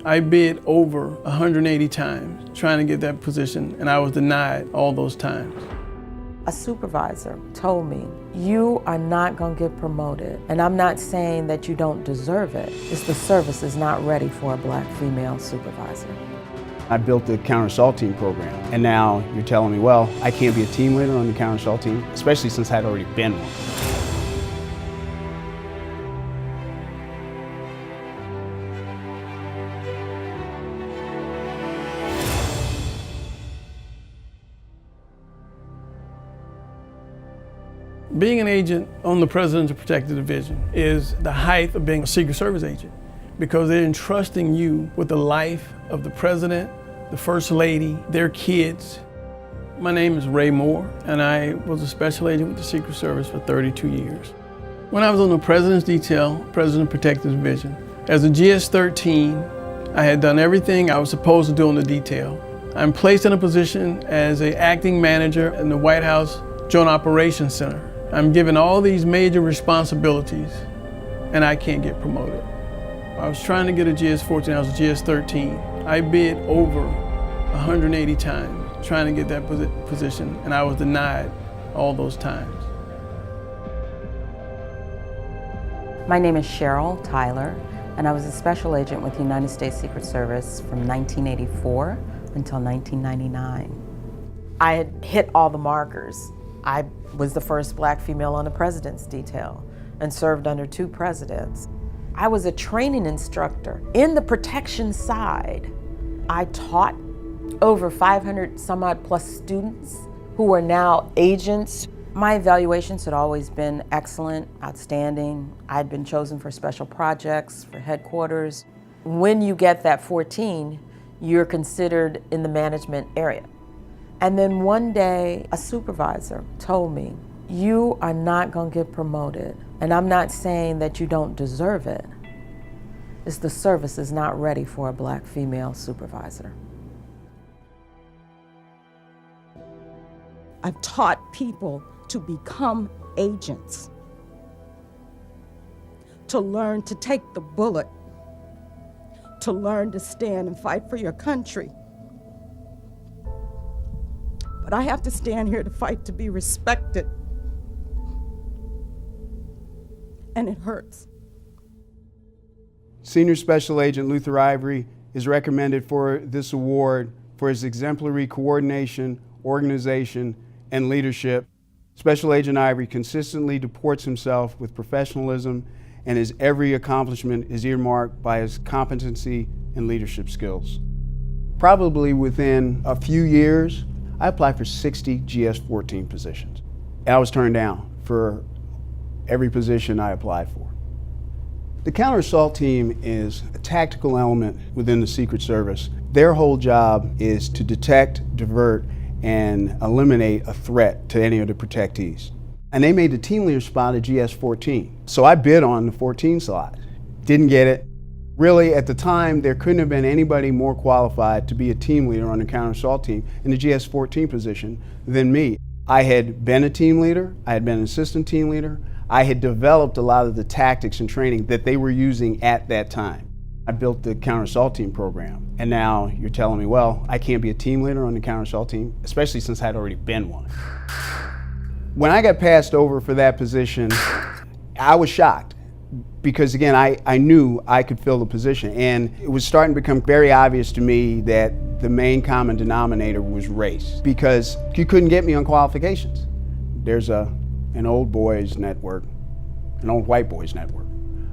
I bid over 180 times trying to get that position, and I was denied all those times. A supervisor told me, you are not going to get promoted. And I'm not saying that you don't deserve it. It's the service is not ready for a black female supervisor. I built the counter assault team program, and now you're telling me, well, I can't be a team leader on the counter assault team, especially since I'd already been one. Being an agent on the Presidential Protective Division is the height of being a Secret Service agent, because they're entrusting you with the life of the President, the First Lady, their kids. My name is Ray Moore, and I was a special agent with the Secret Service for 32 years. When I was on the President's Detail, President Protective Division, as a GS-13, I had done everything I was supposed to do on the detail. I'm placed in a position as an acting manager in the White House Joint Operations Center. I'm given all these major responsibilities, and I can't get promoted. I was trying to get a GS-14, I was a GS-13. I bid over 180 times trying to get that position, and I was denied all those times. My name is Cheryl Tyler, and I was a special agent with the United States Secret Service from 1984 until 1999. I had hit all the markers. I was the first black female on the President's Detail and served under 2 presidents. I was a training instructor. In the protection side, I taught over 500 some odd plus students who are now agents. My evaluations had always been excellent, outstanding. I'd been chosen for special projects, for headquarters. When you get that 14, you're considered in the management area. And then one day, a supervisor told me, you are not going to get promoted. And I'm not saying that you don't deserve it. It's the service is not ready for a black female supervisor. I've taught people to become agents, to learn to take the bullet, to learn to stand and fight for your country. But I have to stand here to fight to be respected. And it hurts. Senior Special Agent Luther Ivory is recommended for this award for his exemplary coordination, organization, and leadership. Special Agent Ivory consistently deports himself with professionalism, and his every accomplishment is earmarked by his competency and leadership skills. Probably within a few years, I applied for 60 GS-14 positions. And I was turned down for every position I applied for. The counter assault team is a tactical element within the Secret Service. Their whole job is to detect, divert, and eliminate a threat to any of the protectees. And they made the team leader spot at GS-14. So I bid on the 14 slot. Didn't get it. Really, at the time, there couldn't have been anybody more qualified to be a team leader on the counter assault team in the GS-14 position than me. I had been a team leader, I had been an assistant team leader, I had developed a lot of the tactics and training that they were using at that time. I built the counter assault team program, and now you're telling me, well, I can't be a team leader on the counter assault team, especially since I'd already been one. When I got passed over for that position, I was shocked. Because again, I knew I could fill the position, and it was starting to become very obvious to me that the main common denominator was race, because you couldn't get me on qualifications. There's an old boys network, an old white boys network,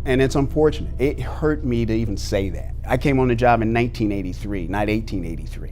and it's unfortunate. It hurt me to even say that. I came on the job in 1983, not 1883.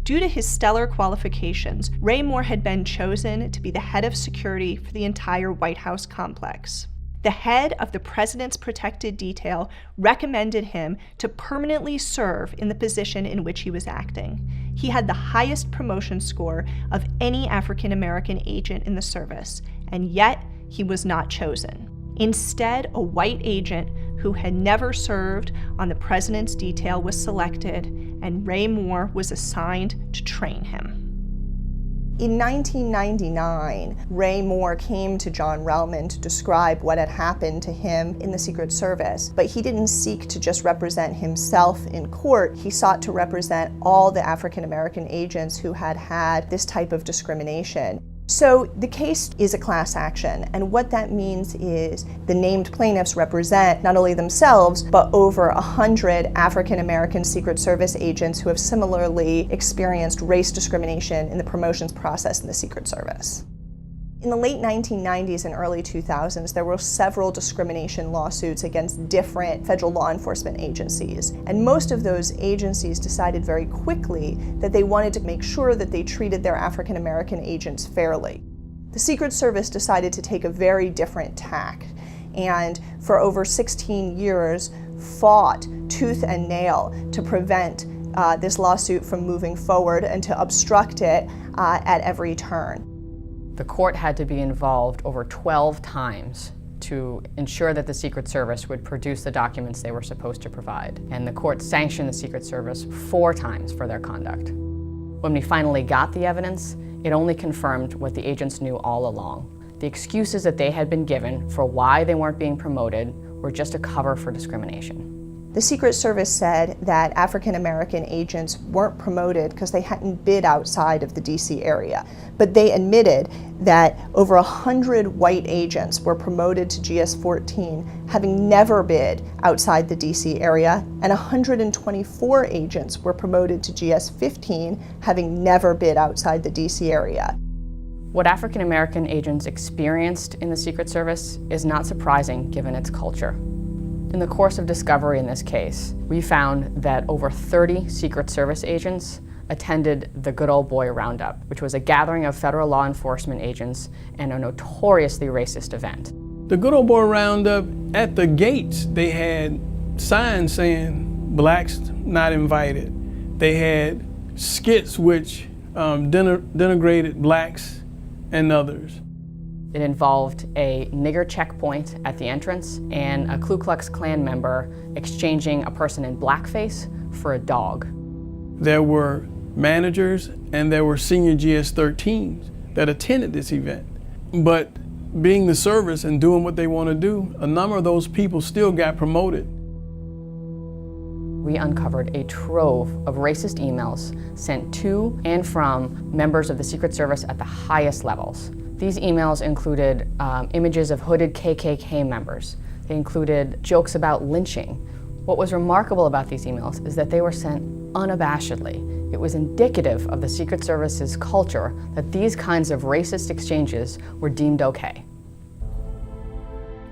Due to his stellar qualifications, Ray Moore had been chosen to be the head of security for the entire White House complex. The head of the President's Protected Detail recommended him to permanently serve in the position in which he was acting. He had the highest promotion score of any African-American agent in the service, and yet he was not chosen. Instead, a white agent who had never served on the President's Detail was selected, and Ray Moore was assigned to train him. In 1999, Ray Moore came to John Relman to describe what had happened to him in the Secret Service, but he didn't seek to just represent himself in court. He sought to represent all the African American agents who had had this type of discrimination. So the case is a class action, and what that means is the named plaintiffs represent not only themselves, but over 100 African American Secret Service agents who have similarly experienced race discrimination in the promotions process in the Secret Service. In the late 1990s and early 2000s, there were several discrimination lawsuits against different federal law enforcement agencies. And most of those agencies decided very quickly that they wanted to make sure that they treated their African American agents fairly. The Secret Service decided to take a very different tack, and for over 16 years fought tooth and nail to prevent this lawsuit from moving forward and to obstruct it at every turn. The court had to be involved over 12 times to ensure that the Secret Service would produce the documents they were supposed to provide. And the court sanctioned the Secret Service 4 times for their conduct. When we finally got the evidence, it only confirmed what the agents knew all along. The excuses that they had been given for why they weren't being promoted were just a cover for discrimination. The Secret Service said that African American agents weren't promoted because they hadn't bid outside of the DC area. But they admitted that over 100 white agents were promoted to GS-14 having never bid outside the DC area, and 124 agents were promoted to GS-15 having never bid outside the DC area. What African American agents experienced in the Secret Service is not surprising given its culture. In the course of discovery in this case, we found that over 30 Secret Service agents attended the Good Old Boy Roundup, which was a gathering of federal law enforcement agents and a notoriously racist event. The Good Old Boy Roundup, at the gates, they had signs saying blacks not invited. They had skits which denigrated blacks and others. It involved a nigger checkpoint at the entrance and a Ku Klux Klan member exchanging a person in blackface for a dog. There were managers and there were senior GS-13s that attended this event. But being the service and doing what they want to do, a number of those people still got promoted. We uncovered a trove of racist emails sent to and from members of the Secret Service at the highest levels. These emails included images of hooded KKK members. They included jokes about lynching. What was remarkable about these emails is that they were sent unabashedly. It was indicative of the Secret Service's culture that these kinds of racist exchanges were deemed okay.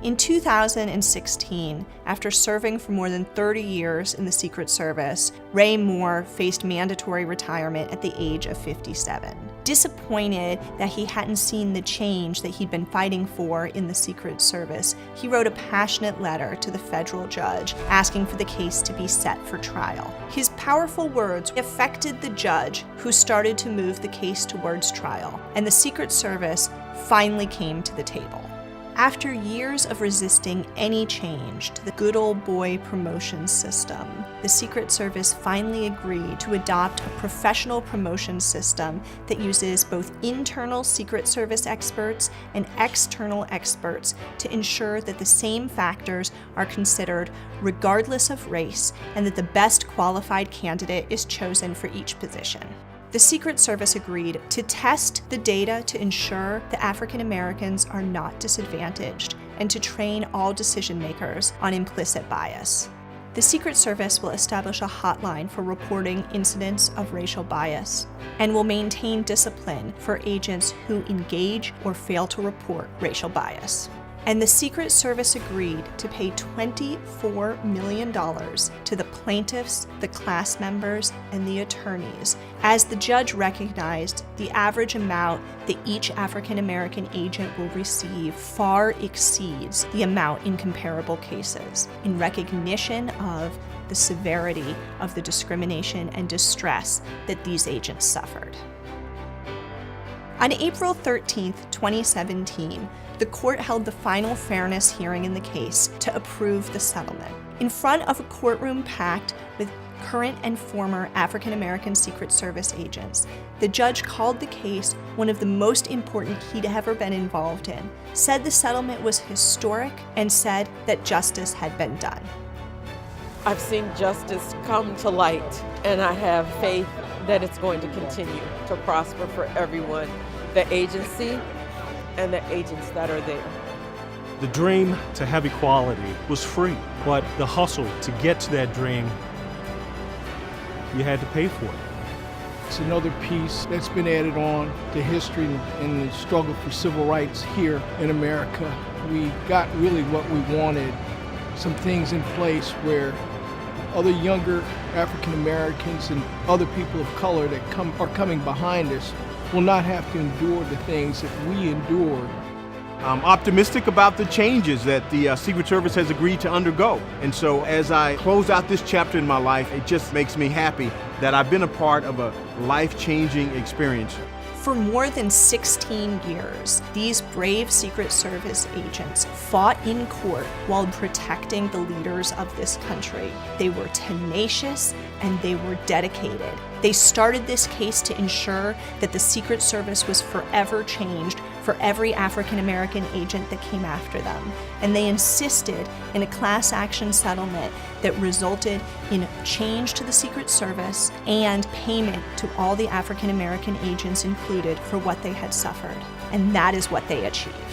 In 2016, after serving for more than 30 years in the Secret Service, Ray Moore faced mandatory retirement at the age of 57. Disappointed that he hadn't seen the change that he'd been fighting for in the Secret Service, he wrote a passionate letter to the federal judge asking for the case to be set for trial. His powerful words affected the judge, who started to move the case towards trial, and the Secret Service finally came to the table. After years of resisting any change to the Good Old Boy promotion system, the Secret Service finally agreed to adopt a professional promotion system that uses both internal Secret Service experts and external experts to ensure that the same factors are considered regardless of race and that the best qualified candidate is chosen for each position. The Secret Service agreed to test the data to ensure that African Americans are not disadvantaged and to train all decision makers on implicit bias. The Secret Service will establish a hotline for reporting incidents of racial bias and will maintain discipline for agents who engage or fail to report racial bias. And the Secret Service agreed to pay $24 million to the plaintiffs, the class members, and the attorneys, as the judge recognized the average amount that each African American agent will receive far exceeds the amount in comparable cases, in recognition of the severity of the discrimination and distress that these agents suffered. On April 13, 2017, the court held the final fairness hearing in the case to approve the settlement. In front of a courtroom packed with current and former African American Secret Service agents. The judge called the case one of the most important he'd ever been involved in, said the settlement was historic, and said that justice had been done. I've seen justice come to light, and I have faith that it's going to continue to prosper for everyone, the agency and the agents that are there. The dream to have equality was free, but the hustle to get to that dream, you had to pay for it. It's another piece that's been added on to history and the struggle for civil rights here in America. We got really what we wanted, some things in place where other younger African Americans and other people of color that are coming behind us will not have to endure the things that we endured. I'm optimistic about the changes that the Secret Service has agreed to undergo. And so as I close out this chapter in my life, it just makes me happy that I've been a part of a life-changing experience. For more than 16 years, these brave Secret Service agents fought in court while protecting the leaders of this country. They were tenacious and they were dedicated. They started this case to ensure that the Secret Service was forever changed for every African American agent that came after them. And they insisted in a class action settlement that resulted in change to the Secret Service and payment to all the African American agents included for what they had suffered. And that is what they achieved.